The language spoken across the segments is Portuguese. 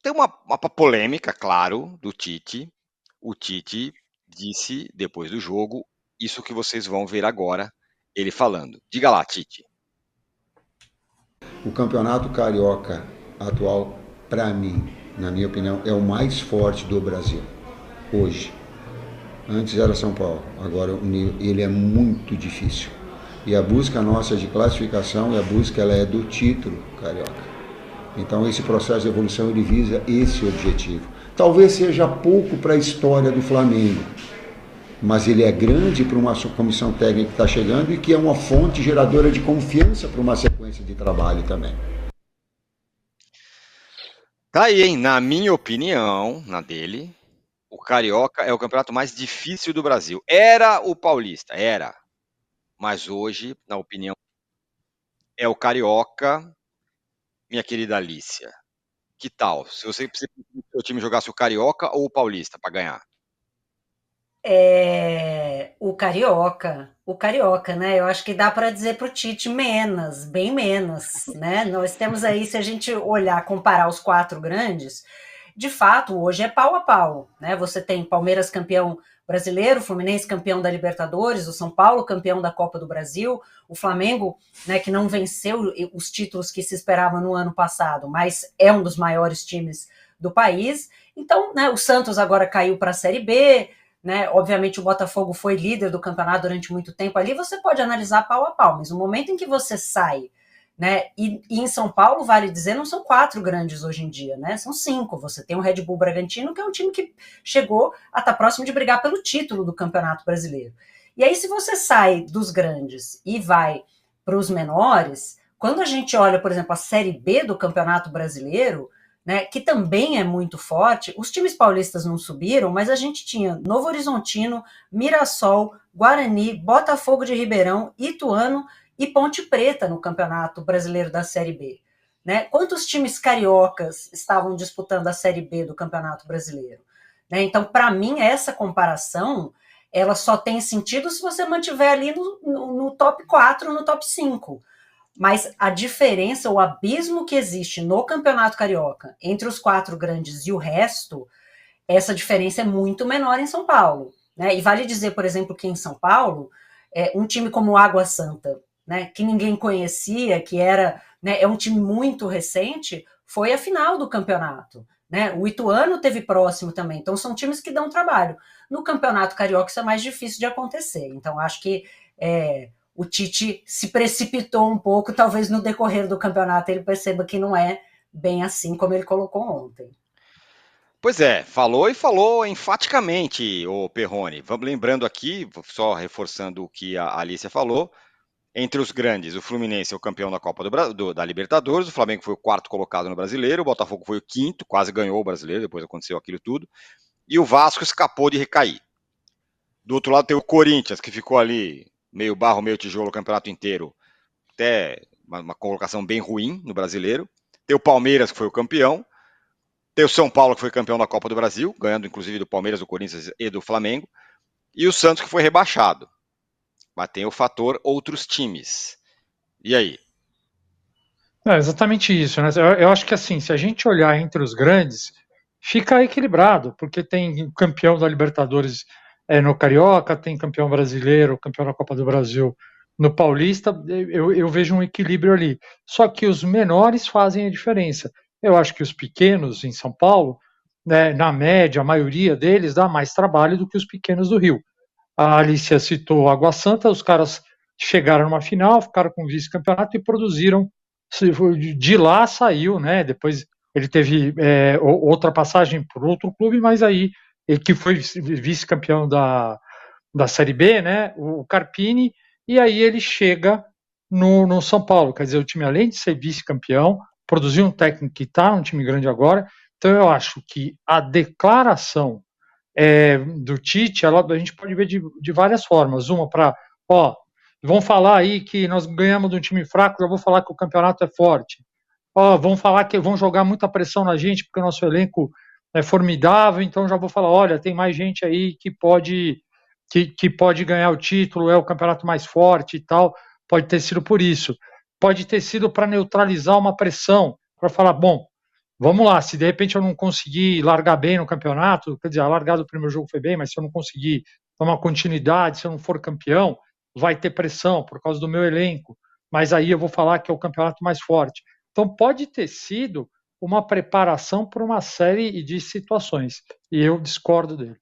Tem uma polêmica, claro, do Tite. O Tite disse depois do jogo isso que vocês vão ver agora, ele falando. Diga lá, Tite. O campeonato carioca atual, para mim, na minha opinião, é o mais forte do Brasil hoje. Antes era São Paulo, agora ele é muito difícil. E a busca nossa de classificação e a busca ela é do título carioca. Então esse processo de evolução ele visa esse objetivo. Talvez seja pouco para a história do Flamengo, mas ele é grande para uma comissão técnica que está chegando e que é uma fonte geradora de confiança para uma sequência de trabalho também. Tá aí, hein? Na minha opinião, na dele, o Carioca é o campeonato mais difícil do Brasil. Era o Paulista, era. Mas hoje, na opinião, é o Carioca, minha querida Alicia. Que tal? Se você se o seu time jogasse o Carioca ou o Paulista para ganhar? O Carioca, né? Eu acho que dá para dizer para o Tite menos, bem menos, né? Nós temos aí, se a gente olhar, comparar os quatro grandes, de fato, hoje é pau a pau, né? Você tem Palmeiras campeão brasileiro, Fluminense campeão da Libertadores, o São Paulo campeão da Copa do Brasil, o Flamengo, né, que não venceu os títulos que se esperava no ano passado, mas é um dos maiores times do país. Então, né, o Santos agora caiu para a Série B, né? Obviamente o Botafogo foi líder do campeonato durante muito tempo. Ali você pode analisar pau a pau, mas no momento em que você sai, né? E em São Paulo, vale dizer, não são quatro grandes hoje em dia, né? São cinco. Você tem o Red Bull Bragantino, que é um time que chegou a estar próximo de brigar pelo título do Campeonato Brasileiro. E aí, se você sai dos grandes e vai para os menores, quando a gente olha, por exemplo, a Série B do Campeonato Brasileiro, né, que também é muito forte. Os times paulistas não subiram, mas a gente tinha Novo Horizontino, Mirassol, Guarani, Botafogo de Ribeirão, Ituano e Ponte Preta no Campeonato Brasileiro da Série B. Né? Quantos times cariocas estavam disputando a Série B do Campeonato Brasileiro? Né? Então, para mim, essa comparação ela só tem sentido se você mantiver ali no top 4, no top 5. Mas a diferença, o abismo que existe no Campeonato Carioca entre os quatro grandes e o resto, essa diferença é muito menor em São Paulo. Né? E vale dizer, por exemplo, que em São Paulo, um time como o Água Santa, né, que ninguém conhecia, que era, né, é um time muito recente, foi a final do campeonato. Né? O Ituano teve próximo também. Então, são times que dão trabalho. No Campeonato Carioca, isso é mais difícil de acontecer. Então, acho que o Tite se precipitou um pouco, talvez no decorrer do campeonato ele perceba que não é bem assim como ele colocou ontem. Pois é, falou e falou enfaticamente, o Perrone. Vamos lembrando aqui, só reforçando o que a Alicia falou, entre os grandes, o Fluminense é o campeão da Copa da Libertadores, o Flamengo foi o quarto colocado no Brasileiro, o Botafogo foi o quinto, quase ganhou o Brasileiro, depois aconteceu aquilo tudo, e o Vasco escapou de recair. Do outro lado tem o Corinthians, que ficou ali meio barro, meio tijolo o campeonato inteiro, até uma colocação bem ruim no Brasileiro. Tem o Palmeiras, que foi o campeão, tem o São Paulo, que foi campeão da Copa do Brasil, ganhando inclusive do Palmeiras, do Corinthians e do Flamengo, e o Santos, que foi rebaixado. Mas tem o fator outros times. E aí? É exatamente isso, né? Eu acho que assim, se a gente olhar entre os grandes, fica equilibrado, porque tem campeão da Libertadores no Carioca, tem campeão brasileiro, campeão da Copa do Brasil no Paulista, eu vejo um equilíbrio ali. Só que os menores fazem a diferença. Eu acho que os pequenos em São Paulo, né, na média, a maioria deles dá mais trabalho do que os pequenos do Rio. A Alicia citou Água Santa, os caras chegaram numa final, ficaram com vice-campeonato e produziram. De lá saiu, né? Depois ele teve outra passagem por outro clube, mas aí ele que foi vice-campeão da Série B, né? O Carpini, e aí ele chega no São Paulo. Quer dizer, o time, além de ser vice-campeão, produziu um técnico que está num time grande agora. Então eu acho que a declaração do Tite, a gente pode ver de várias formas. Uma para, vão falar aí que nós ganhamos de um time fraco, já vou falar que o campeonato é forte. Vão falar que vão jogar muita pressão na gente porque o nosso elenco é formidável, então já vou falar, olha, tem mais gente aí que pode ganhar o título, é o campeonato mais forte e tal. Pode ter sido por isso. Pode ter sido para neutralizar uma pressão, para falar, bom, vamos lá, se de repente eu não conseguir largar bem no campeonato, quer dizer, a largada do primeiro jogo foi bem, mas se eu não conseguir tomar continuidade, se eu não for campeão, vai ter pressão por causa do meu elenco, mas aí eu vou falar que é o campeonato mais forte. Então pode ter sido uma preparação para uma série de situações, e eu discordo dele.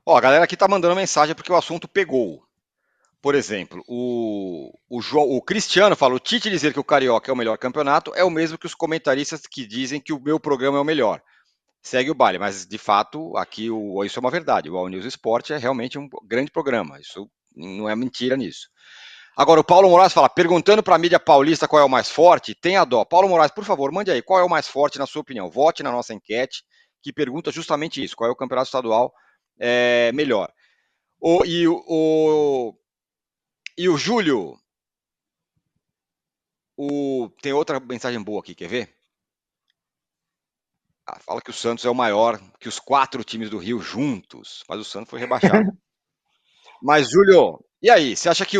Ó, a galera aqui tá mandando mensagem porque o assunto pegou. Por exemplo, o Cristiano fala: o Tite dizer que o Carioca é o melhor campeonato é o mesmo que os comentaristas que dizem que o meu programa é o melhor. Segue o baile, mas de fato, aqui isso é uma verdade. O All News Sport é realmente um grande programa. Isso não é mentira nisso. Agora, o Paulo Moraes fala: perguntando para a mídia paulista qual é o mais forte, tenha dó. Paulo Moraes, por favor, mande aí. Qual é o mais forte na sua opinião? Vote na nossa enquete, que pergunta justamente isso: qual é o campeonato estadual melhor? E o Júlio, tem outra mensagem boa aqui, quer ver? Fala que o Santos é o maior que os 4 times do Rio juntos, mas o Santos foi rebaixado. Mas, Júlio, e aí? Você acha que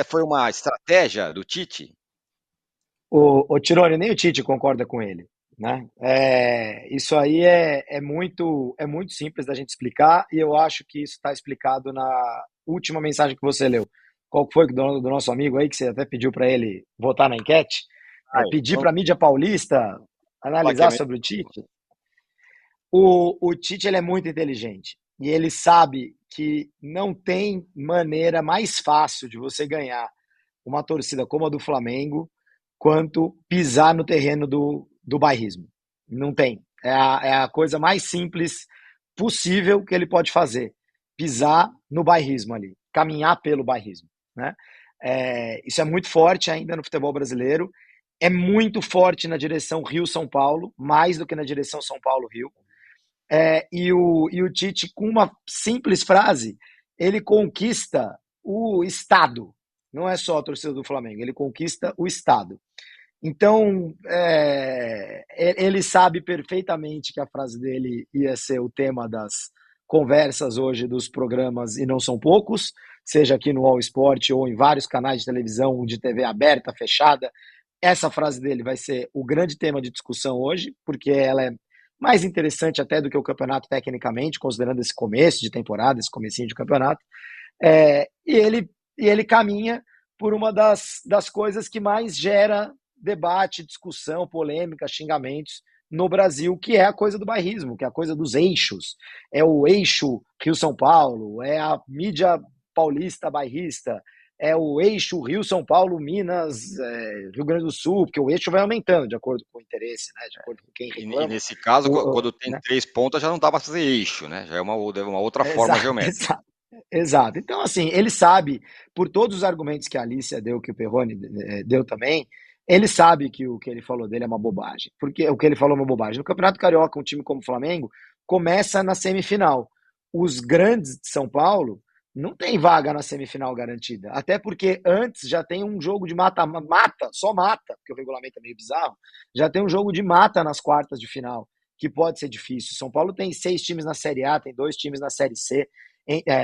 foi uma estratégia do Tite? O Tirone, nem o Tite concorda com ele, né? Isso aí é muito simples da gente explicar, e eu acho que isso está explicado na última mensagem que você leu. Qual foi do nosso amigo aí, que você até pediu para ele votar na enquete? Pedir para a mídia paulista analisar sobre o Tite. O Tite, ele é muito inteligente, e ele sabe que não tem maneira mais fácil de você ganhar uma torcida como a do Flamengo quanto pisar no terreno do bairrismo. Não tem. É a coisa mais simples possível que ele pode fazer. Pisar no bairrismo ali, caminhar pelo bairrismo, né? Isso é muito forte ainda no futebol brasileiro, é muito forte na direção Rio-São Paulo, mais do que na direção São Paulo-Rio. E o Tite, com uma simples frase, ele conquista o Estado. Não é só a torcida do Flamengo, ele conquista o Estado. Então, ele sabe perfeitamente que a frase dele ia ser o tema das conversas hoje dos programas, e não são poucos, seja aqui no All Sport ou em vários canais de televisão, de TV aberta, fechada. Essa frase dele vai ser o grande tema de discussão hoje, porque ela é mais interessante até do que o campeonato tecnicamente, considerando esse começo de temporada, esse comecinho de campeonato. E ele caminha por uma das coisas que mais gera debate, discussão, polêmica, xingamentos no Brasil, que é a coisa do bairrismo, que é a coisa dos eixos. É o eixo Rio-São Paulo, é a mídia paulista bairrista, é o eixo Rio-São Paulo, Minas, Rio Grande do Sul, porque o eixo vai aumentando de acordo com o interesse, né? De acordo com quem reclama. E nesse caso, quando tem 3 pontas, já não dá para fazer eixo, né? Já é uma outra forma geométrica. Exato. Então, assim, ele sabe, por todos os argumentos que a Alicia deu, que o Perrone deu também, ele sabe que o que ele falou dele é uma bobagem. Porque o que ele falou é uma bobagem. No Campeonato Carioca, um time como o Flamengo começa na semifinal. Os grandes de São Paulo não tem vaga na semifinal garantida. Até porque antes já tem um jogo de mata-mata, só mata, porque o regulamento é meio bizarro. Já tem um jogo de mata nas quartas de final, que pode ser difícil. São Paulo tem 6 times na Série A, tem 2 times na Série C,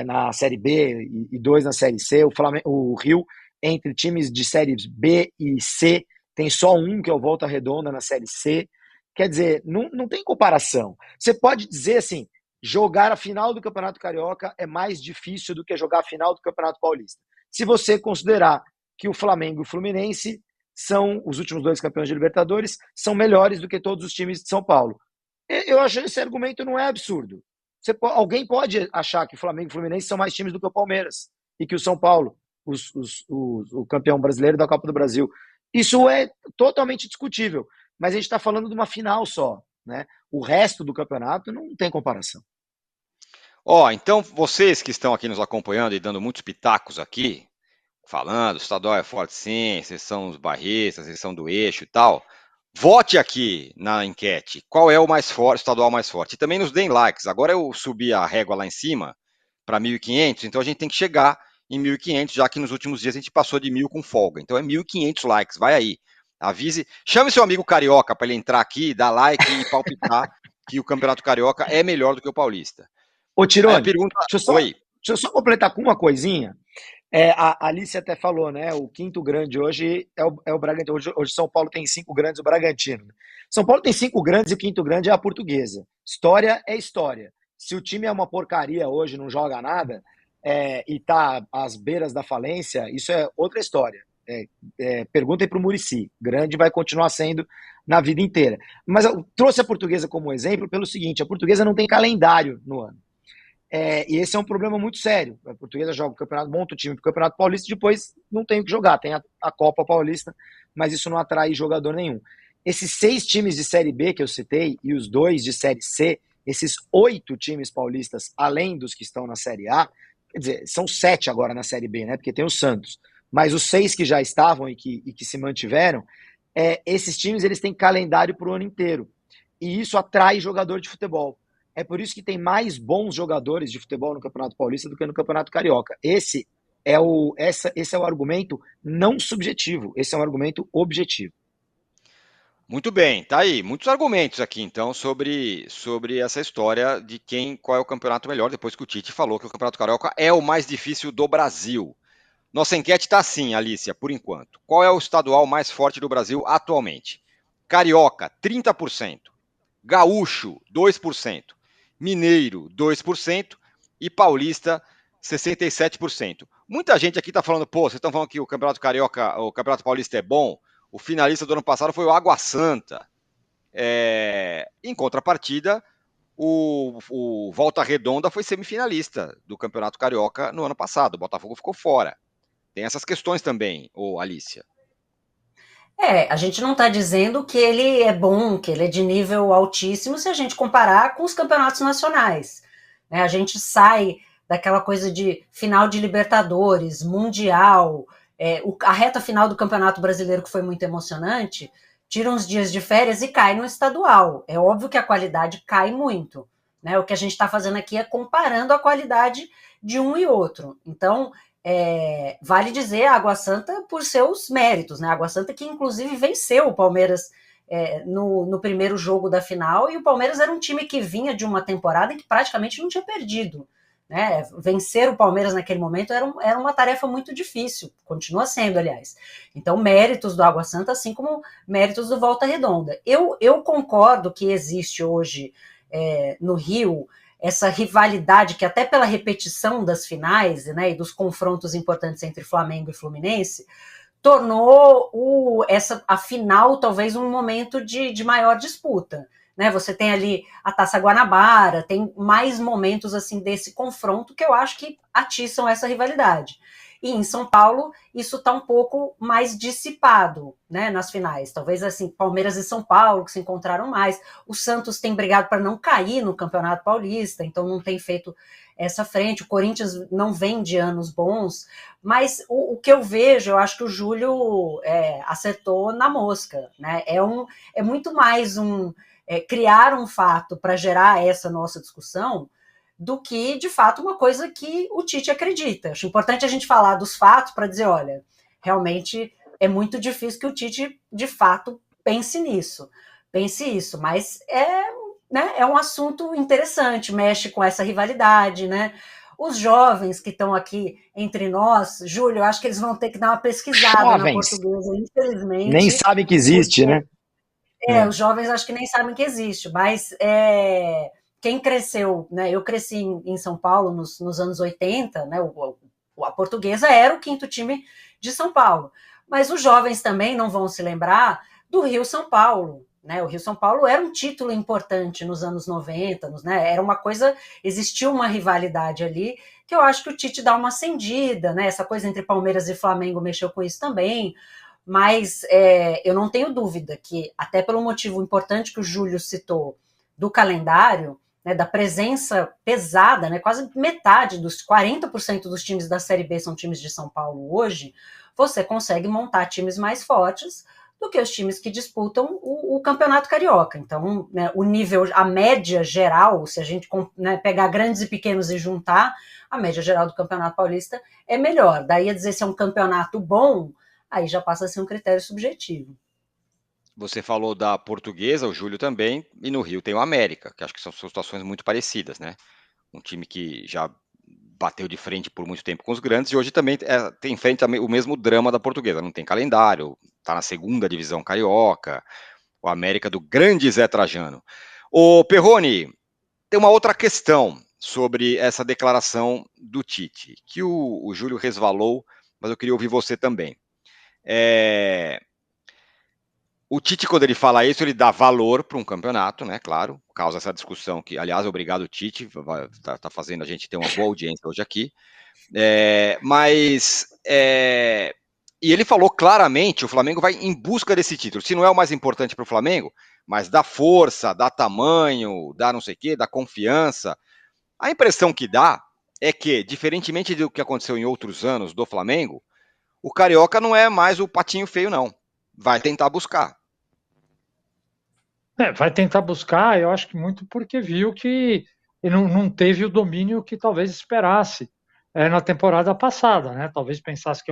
na Série B e 2 na Série C. O Rio, entre times de Séries B e C, tem só um, que é o Volta Redonda, na Série C. Quer dizer, não tem comparação. Você pode dizer assim, jogar a final do Campeonato Carioca é mais difícil do que jogar a final do Campeonato Paulista. Se você considerar que o Flamengo e o Fluminense são, os últimos 2 campeões de Libertadores, são melhores do que todos os times de São Paulo. Eu acho que esse argumento não é absurdo. Alguém pode achar que o Flamengo e o Fluminense são mais times do que o Palmeiras e que o São Paulo, o campeão brasileiro da Copa do Brasil. Isso é totalmente discutível, mas a gente está falando de uma final só, né? O resto do campeonato não tem comparação. Então vocês que estão aqui nos acompanhando e dando muitos pitacos aqui, falando, o estadual é forte sim, vocês são os barristas, vocês são do eixo e tal, vote aqui na enquete, qual é o mais forte, o estadual mais forte, e também nos deem likes. Agora eu subi a régua lá em cima para 1.500, então a gente tem que chegar em 1.500, já que nos últimos dias a gente passou de 1.000 com folga, então é 1.500 likes, vai aí, avise, chame seu amigo carioca para ele entrar aqui, dar like e palpitar que o Campeonato Carioca é melhor do que o Paulista. Ô Tirone, deixa eu só completar com uma coisinha. A Alice até falou, né? O quinto grande hoje é o Bragantino. Hoje São Paulo tem cinco grandes, o Bragantino. São Paulo tem cinco grandes e o quinto grande é a Portuguesa. História é história. Se o time é uma porcaria hoje, não joga nada, e tá às beiras da falência, isso é outra história. Perguntem para o Muricy. Grande vai continuar sendo na vida inteira. Mas eu trouxe a Portuguesa como exemplo pelo seguinte: a Portuguesa não tem calendário no ano. E esse é um problema muito sério. A Portuguesa joga o campeonato, monta o time para o Campeonato Paulista e depois não tem o que jogar. Tem a Copa Paulista, mas isso não atrai jogador nenhum. Esses 6 times de Série B que eu citei e os 2 de Série C, esses 8 times paulistas, além dos que estão na Série A, quer dizer, são 7 agora na Série B, né? Porque tem o Santos. Mas os 6 que já estavam e que se mantiveram, esses times eles têm calendário para o ano inteiro. E isso atrai jogador de futebol. É por isso que tem mais bons jogadores de futebol no Campeonato Paulista do que no Campeonato Carioca. Esse é o argumento não subjetivo, esse é um argumento objetivo. Muito bem, tá aí. Muitos argumentos aqui, então, sobre essa história de qual é o campeonato melhor, depois que o Tite falou que o Campeonato Carioca é o mais difícil do Brasil. Nossa enquete está assim, Alicia, por enquanto. Qual é o estadual mais forte do Brasil atualmente? Carioca, 30%. Gaúcho, 2%. Mineiro, 2%. E Paulista, 67%. Muita gente aqui está falando, vocês estão falando que o Campeonato Carioca, o Campeonato Paulista é bom. O finalista do ano passado foi o Água Santa. Em contrapartida, o Volta Redonda foi semifinalista do Campeonato Carioca no ano passado. O Botafogo ficou fora. Tem essas questões também, Alicia. A gente não está dizendo que ele é bom, que ele é de nível altíssimo se a gente comparar com os campeonatos nacionais. Né? A gente sai daquela coisa de final de Libertadores, Mundial, a reta final do Campeonato Brasileiro, que foi muito emocionante, tira uns dias de férias e cai no estadual. É óbvio que a qualidade cai muito. Né? O que a gente está fazendo aqui é comparando a qualidade de um e outro. Então, vale dizer a Água Santa por seus méritos, né? A Água Santa que inclusive venceu o Palmeiras no primeiro jogo da final, e o Palmeiras era um time que vinha de uma temporada em que praticamente não tinha perdido. Né? Vencer o Palmeiras naquele momento era uma tarefa muito difícil, continua sendo, aliás. Então, méritos do Água Santa, assim como méritos do Volta Redonda. Eu concordo que existe hoje no Rio essa rivalidade que até pela repetição das finais, né, e dos confrontos importantes entre Flamengo e Fluminense, tornou a final talvez um momento de maior disputa. Né? Você tem ali a Taça Guanabara, tem mais momentos assim desse confronto que eu acho que atiçam essa rivalidade. E em São Paulo, isso está um pouco mais dissipado, né, nas finais. Talvez assim, Palmeiras e São Paulo, que se encontraram mais. O Santos tem brigado para não cair no Campeonato Paulista, então não tem feito essa frente. O Corinthians não vem de anos bons. Mas o que eu vejo, eu acho que o Júlio acertou na mosca. Né? É muito mais criar um fato para gerar essa nossa discussão do que, de fato, uma coisa que o Tite acredita. Acho importante a gente falar dos fatos para dizer, olha, realmente é muito difícil que o Tite, de fato, pense isso, mas é um assunto interessante, mexe com essa rivalidade, né? Os jovens que estão aqui entre nós, Júlio, eu acho que eles vão ter que dar uma pesquisada na Portuguesa, infelizmente. Nem sabem que existe, né? Os jovens acho que nem sabem que existe, mas quem cresceu, né? Eu cresci em São Paulo nos anos 80, né? A Portuguesa era o quinto time de São Paulo. Mas os jovens também não vão se lembrar do Rio-São Paulo. Né? O Rio-São Paulo era um título importante nos anos 90, né? Era uma coisa, existia uma rivalidade ali, que eu acho que o Tite dá uma acendida, né? Essa coisa entre Palmeiras e Flamengo mexeu com isso também. Mas eu não tenho dúvida que, até pelo motivo importante que o Júlio citou do calendário, né, da presença pesada, né, quase metade dos 40% dos times da Série B são times de São Paulo hoje, você consegue montar times mais fortes do que os times que disputam o Campeonato Carioca. Então, né, o nível, a média geral, se a gente pegar grandes e pequenos e juntar, a média geral do Campeonato Paulista é melhor. Daí a dizer se é um campeonato bom, aí já passa a ser um critério subjetivo. Você falou da Portuguesa, o Júlio também, e no Rio tem o América, que acho que são situações muito parecidas, né? Um time que já bateu de frente por muito tempo com os grandes, e hoje também tem em frente o mesmo drama da Portuguesa, não tem calendário, está na segunda divisão carioca, o América do grande Zé Trajano. Ô Perrone, tem uma outra questão sobre essa declaração do Tite, que o Júlio resvalou, mas eu queria ouvir você também. O Tite, quando ele fala isso, ele dá valor para um campeonato, né? Claro, causa essa discussão que, aliás, obrigado, Tite, tá fazendo a gente ter uma boa audiência hoje aqui. E ele falou claramente, o Flamengo vai em busca desse título. Se não é o mais importante para o Flamengo, mas dá força, dá tamanho, dá não sei o quê, dá confiança. A impressão que dá é que, diferentemente do que aconteceu em outros anos do Flamengo, o Carioca não é mais o patinho feio, não. Vai tentar buscar. Vai tentar buscar, eu acho que muito porque viu que ele não teve o domínio que talvez esperasse na temporada passada, né? Talvez pensasse que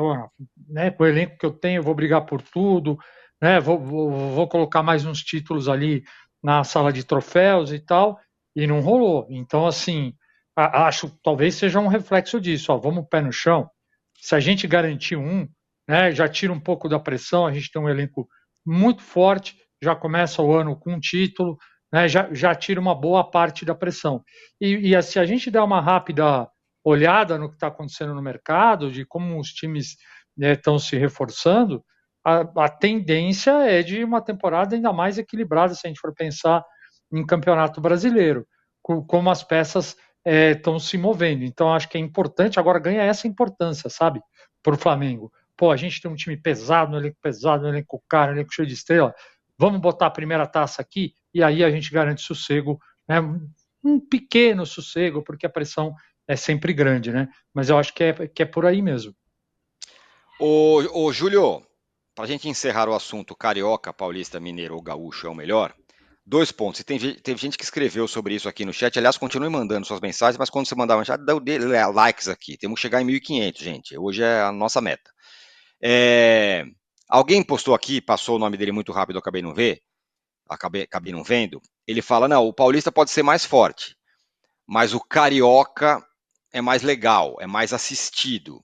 né, com o elenco que eu tenho, eu vou brigar por tudo, né? Vou colocar mais uns títulos ali na sala de troféus e tal, e não rolou. Então, assim, acho que talvez seja um reflexo disso. Ó, vamos pé no chão. Se a gente garantir né, já tira um pouco da pressão, a gente tem um elenco muito forte, já começa o ano com um título, né, já tira uma boa parte da pressão. E se a gente der uma rápida olhada no que está acontecendo no mercado, de como os times estão se reforçando, a tendência é de uma temporada ainda mais equilibrada, se a gente for pensar em campeonato brasileiro, como as peças estão se movendo. Então, acho que é importante, agora ganha essa importância, sabe, para o Flamengo. Pô, a gente tem um time pesado, um elenco caro, um elenco cheio de estrela, vamos botar a primeira taça aqui e aí a gente garante sossego, né? Um pequeno sossego, porque a pressão é sempre grande, né? Mas eu acho que é por aí mesmo. Ô Júlio, para a gente encerrar o assunto carioca, paulista, mineiro ou gaúcho é o melhor, 2 pontos. E teve gente que escreveu sobre isso aqui no chat. Aliás, continue mandando suas mensagens, mas quando você mandar uma chat, dá likes aqui. Temos que chegar em 1.500, gente. Hoje é a nossa meta. Alguém postou aqui, passou o nome dele muito rápido, eu acabei não vendo. Ele fala, não, o paulista pode ser mais forte, mas o carioca é mais legal, é mais assistido.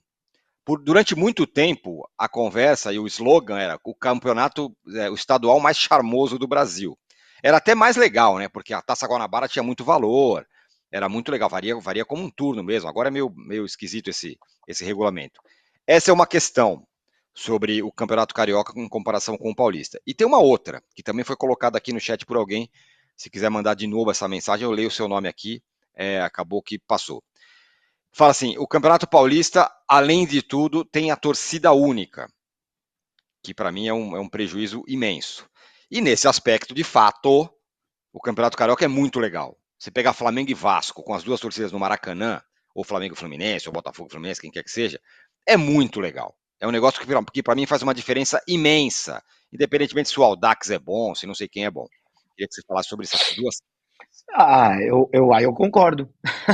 Durante muito tempo, a conversa e o slogan era o campeonato, o estadual mais charmoso do Brasil. Era até mais legal, né? Porque a Taça Guanabara tinha muito valor, era muito legal, varia como um turno mesmo. Agora é meio esquisito esse regulamento. Essa é uma questão sobre o Campeonato Carioca em comparação com o Paulista. E tem uma outra, que também foi colocada aqui no chat por alguém. Se quiser mandar de novo essa mensagem, eu leio o seu nome aqui. Acabou que passou. Fala assim, o Campeonato Paulista, além de tudo, tem a torcida única, que para mim é um prejuízo imenso. E nesse aspecto, de fato, o Campeonato Carioca é muito legal. Você pegar Flamengo e Vasco com as duas torcidas no Maracanã, ou Flamengo e Fluminense, ou Botafogo e Fluminense, quem quer que seja, é muito legal. É um negócio que para mim faz uma diferença imensa, independentemente se o Audax é bom, se não sei quem é bom. Queria que você falasse sobre essas duas. Eu concordo.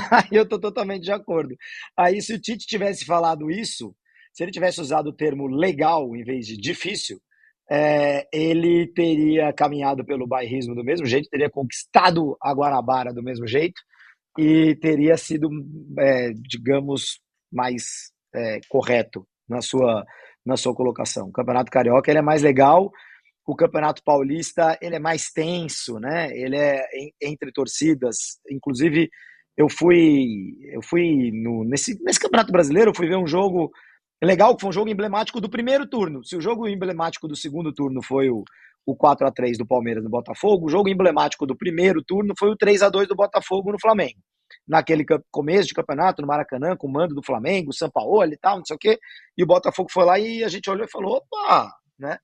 Aí eu tô totalmente de acordo. Aí, se o Tite tivesse falado isso, se ele tivesse usado o termo legal em vez de difícil, ele teria caminhado pelo bairrismo do mesmo jeito, teria conquistado a Guanabara do mesmo jeito e teria sido, digamos, mais correto na sua colocação. O Campeonato Carioca ele é mais legal. O Campeonato Paulista ele é mais tenso, né? Ele é entre torcidas. Inclusive, eu fui nesse Campeonato Brasileiro, eu fui ver um jogo legal, que foi um jogo emblemático do primeiro turno. Se o jogo emblemático do segundo turno foi o 4-3 do Palmeiras no Botafogo, o jogo emblemático do primeiro turno foi o 3-2 do Botafogo no Flamengo. Naquele começo de campeonato, no Maracanã, com o mando do Flamengo, Sampaoli e tal, não sei o quê. E o Botafogo foi lá e a gente olhou e falou, opa, né?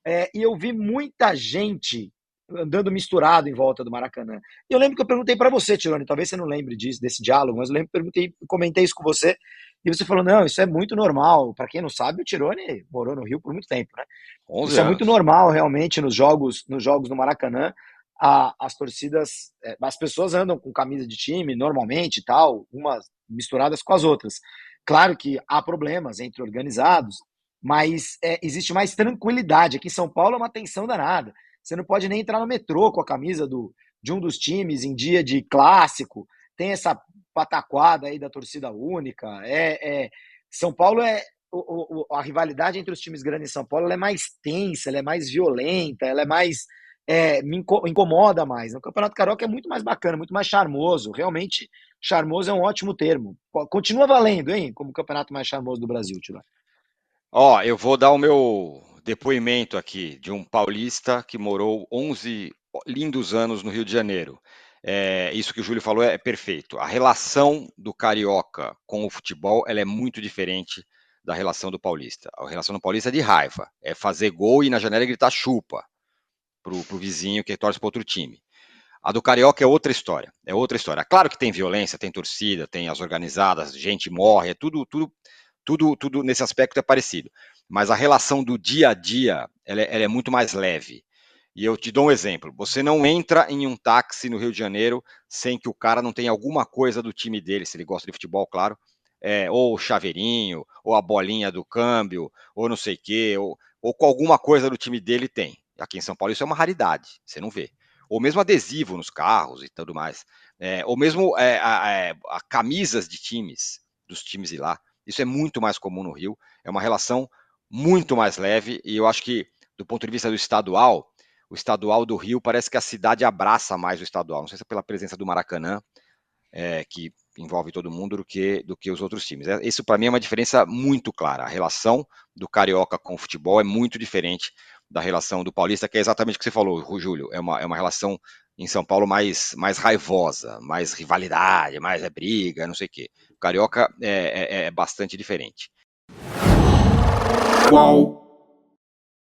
E eu vi muita gente andando misturado em volta do Maracanã. E eu lembro que eu perguntei para você, Tirone, talvez você não lembre desse diálogo, mas eu lembro que comentei isso com você, e você falou, não, isso é muito normal. Para quem não sabe, o Tirone morou no Rio por muito tempo, né? 11 isso anos. É muito normal, realmente, nos jogos do Maracanã, as torcidas, as pessoas andam com camisa de time, normalmente e tal, umas misturadas com as outras. Claro que há problemas entre organizados, mas existe mais tranquilidade. Aqui em São Paulo é uma tensão danada. Você não pode nem entrar no metrô com a camisa de um dos times em dia de clássico. Tem essa pataquada aí da torcida única. São Paulo a rivalidade entre os times grandes em São Paulo ela é mais tensa, ela é mais violenta, ela é mais incomoda mais. No Campeonato Carioca é muito mais bacana, muito mais charmoso. Realmente, charmoso é um ótimo termo. Continua valendo, hein? Como o campeonato mais charmoso do Brasil, Tilo. Ó, eu vou dar o meu depoimento aqui de um paulista que morou 11 lindos anos no Rio de Janeiro. Isso que o Júlio falou é perfeito. A relação do carioca com o futebol ela é muito diferente da relação do paulista. A relação do paulista é de raiva, é fazer gol e ir na janela e gritar chupa pro vizinho que torce para outro time. A do carioca é outra história, Claro que tem violência, tem torcida, tem as organizadas, gente morre, tudo nesse aspecto é parecido. Mas a relação do dia a dia, ela é muito mais leve. E eu te dou um exemplo. Você não entra em um táxi no Rio de Janeiro sem que o cara não tenha alguma coisa do time dele, se ele gosta de futebol, claro, ou o chaveirinho, ou a bolinha do câmbio, ou não sei o quê, ou com alguma coisa do time dele tem. Aqui em São Paulo isso é uma raridade, você não vê. Ou mesmo adesivo nos carros e tudo mais. Ou mesmo camisas de times, dos times de lá. Isso é muito mais comum no Rio, é uma relação muito mais leve, e eu acho que, do ponto de vista do estadual, o estadual do Rio parece que a cidade abraça mais o estadual. Não sei se é pela presença do Maracanã, que envolve todo mundo, do que os outros times. Isso, para mim, é uma diferença muito clara. A relação do carioca com o futebol é muito diferente da relação do paulista, que é exatamente o que você falou, Júlio. É uma relação em São Paulo mais raivosa, mais rivalidade, mais briga, não sei o quê. O carioca é bastante diferente. Qual